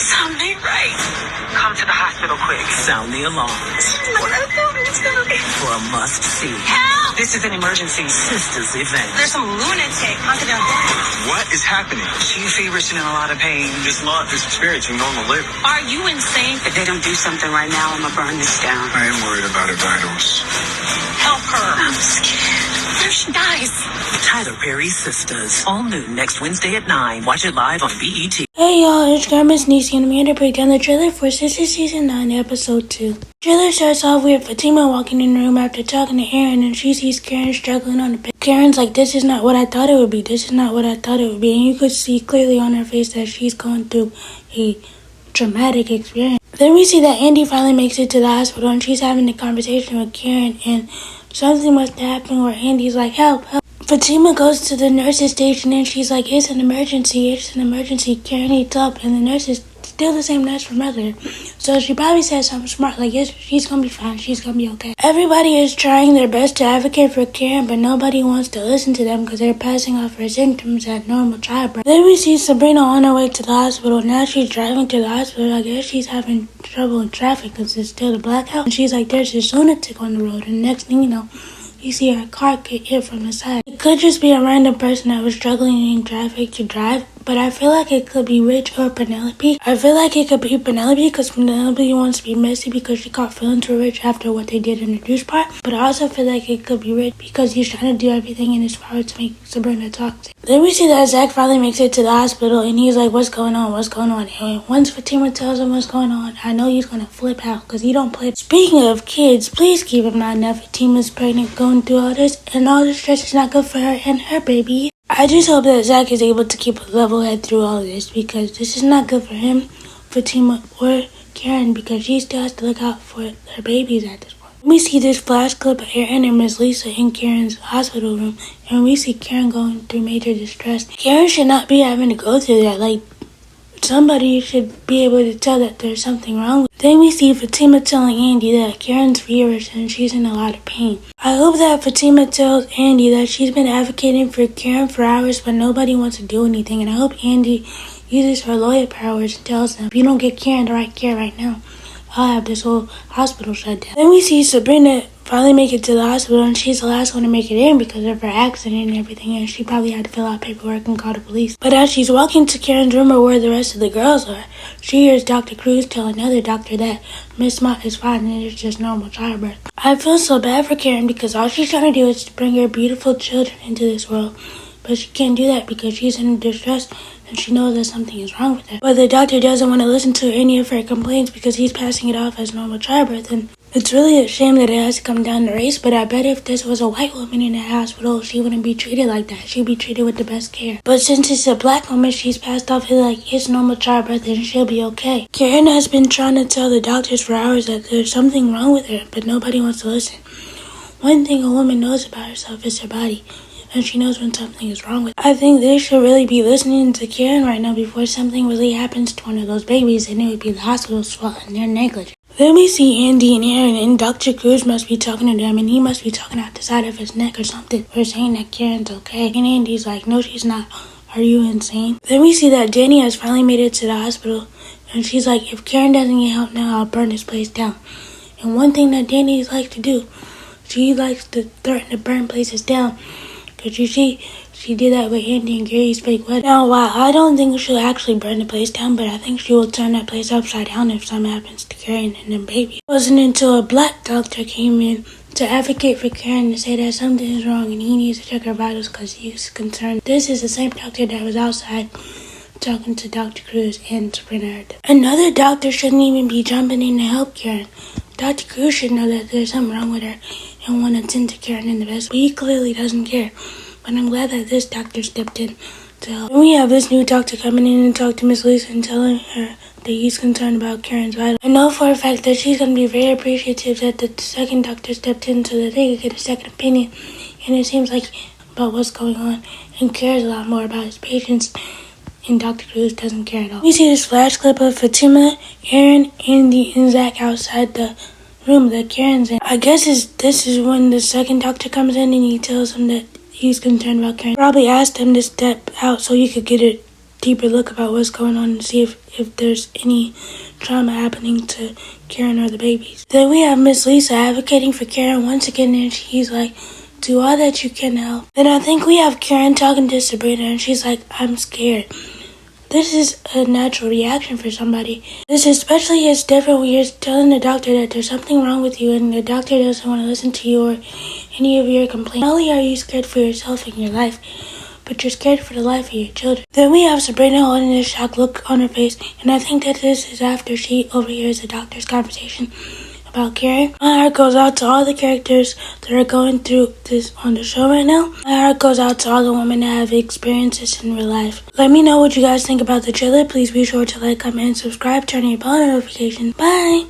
Something ain't right. Come to the hospital quick. Sound the alarms. For a must-see. Help! This is an emergency Sistas event. There's some lunatic under their bed. What is happening? She feverish and in a lot of pain. This month is experiencing normal labor. Are you insane? If they don't do something right now, I'm gonna burn this down. I am worried about her vitals. Help her. I'm scared. What if she dies? Tyler Perry Sistas. All new next Wednesday at 9. Watch it live on BET. Hey y'all, it's your Missniecytv and I'm here to break down the trailer for Sistas Season 9, Episode 2. The trailer starts off with Fatima walking in the room after talking to Aaron and she sees Karen struggling on the bed. Karen's like, this is not what I thought it would be. This is not what I thought it would be. And you could see clearly on her face that she's going through a traumatic experience. Then we see that Andy finally makes it to the hospital and she's having a conversation with Karen and something must happen where Andy's like, help, help. Fatima goes to the nurse's station and she's like, it's an emergency, Karen needs help. And the nurse is still the same nurse from earlier. So she probably said something smart like, yes, she's gonna be fine, she's gonna be okay. Everybody is trying their best to advocate for Karen, but nobody wants to listen to them because they're passing off her symptoms at normal childbirth. Then we see Sabrina on her way to the hospital. Now she's driving to the hospital. I guess she's having trouble in traffic because it's still a blackout. And she's like, there's this lunatic on the road. And the next thing you know, you see her car get hit from the side. It could just be a random person that was struggling in traffic to drive, but I feel like it could be Rich or Penelope. I feel like it could be Penelope because Penelope wants to be messy because she caught feelings for Rich after what they did in the douche part. But I also feel like it could be Rich because he's trying to do everything in his power to make Sabrina toxic. Then we see that Zach finally makes it to the hospital and he's like, what's going on? And once Fatima tells him what's going on, I know he's going to flip out because he don't play. Speaking of kids, please keep in mind that Fatima's pregnant going through all this, and all the stress is not good for her and her baby. I just hope that Zach is able to keep a level head through all of this because this is not good for him, Fatima, or Karen because she still has to look out for her babies at this point. We see this flash clip of Aaron and Miss Lisa in Karen's hospital room, and we see Karen going through major distress. Karen should not be having to go through that. Like, somebody should be able to tell that there's something wrong. Then we see Fatima telling Andy that Karen's feverish and she's in a lot of pain. I hope that Fatima tells Andy that she's been advocating for Karen for hours but nobody wants to do anything. And I hope Andy uses her lawyer powers and tells them, if you don't get Karen the right care right now, I'll have this whole hospital shut down. Then we see Sabrina finally make it to the hospital and she's the last one to make it in because of her accident and everything, and she probably had to fill out paperwork and call the police. But as she's walking to Karen's room or where the rest of the girls are, she hears Dr. Cruz tell another doctor that Miss Mott is fine and it's just normal childbirth. I feel so bad for Karen because all she's trying to do is to bring her beautiful children into this world, but she can't do that because she's in distress and she knows that something is wrong with her. But the doctor doesn't want to listen to any of her complaints because he's passing it off as normal childbirth, and it's really a shame that it has to come down to race, but I bet if this was a white woman in the hospital, she wouldn't be treated like that. She'd be treated with the best care. But since it's a black woman, she's passed off as like, it's normal childbirth and she'll be okay. Karen has been trying to tell the doctors for hours that there's something wrong with her, but nobody wants to listen. One thing a woman knows about herself is her body, and she knows when something is wrong with her. I think they should really be listening to Karen right now before something really happens to one of those babies, and it would be the hospital's fault and their negligence. Then we see Andy and Aaron, and Dr. Cruz must be talking to them, and he must be talking out the side of his neck or something, or saying that Karen's okay. And Andy's like, no, she's not. Are you insane? Then we see that Danny has finally made it to the hospital, and she's like, if Karen doesn't get help now, I'll burn this place down. And one thing that Danny likes to do, she likes to threaten to burn places down. Because you see, she did that with Andy and Gary's fake wedding. Now, while I don't think she'll actually burn the place down, but I think she will turn that place upside down if something happens to Karen and the baby. It wasn't until a black doctor came in to advocate for Karen to say that something is wrong and he needs to check her vitals because he's concerned. This is the same doctor that was outside talking to Dr. Cruz and Sabrina. Another doctor shouldn't even be jumping in to help Karen. Dr. Cruz should know that there's something wrong with her and want to tend to Karen in the best, but he clearly doesn't care. But I'm glad that this doctor stepped in to help. And we have this new doctor coming in and talk to Miss Lisa and telling her that he's concerned about Karen's vitals. I know for a fact that she's going to be very appreciative that the second doctor stepped in so that they could get a second opinion. And it seems like about what's going on and cares a lot more about his patients. And Dr. Cruz doesn't care at all. We see this flash clip of Fatima, Aaron, Andy, and Zach outside the room that Karen's in. I guess this is when the second doctor comes in and he tells him that he's concerned about Karen. Probably asked him to step out so he could get deeper look about what's going on and see if there's any trauma happening to Karen or the babies. Then we have Miss Lisa advocating for Karen once again, and she's like, do all that you can help. Then I think we have Karen talking to Sabrina, and she's like, I'm scared. This is a natural reaction for somebody. This especially is different when you're telling the doctor that there's something wrong with you and the doctor doesn't want to listen to you or any of your complaints. Not only are you scared for yourself and your life, but you're scared for the life of your children. Then we have Sabrina holding this shocked look on her face, and I think that this is after she overhears the doctor's conversation about Karen. My heart goes out to all the characters that are going through this on the show right now. My heart goes out to all the women that have experienced this in real life. Let me know what you guys think about the trailer. Please be sure to like, comment, and subscribe. Turn on your bell notifications. Bye!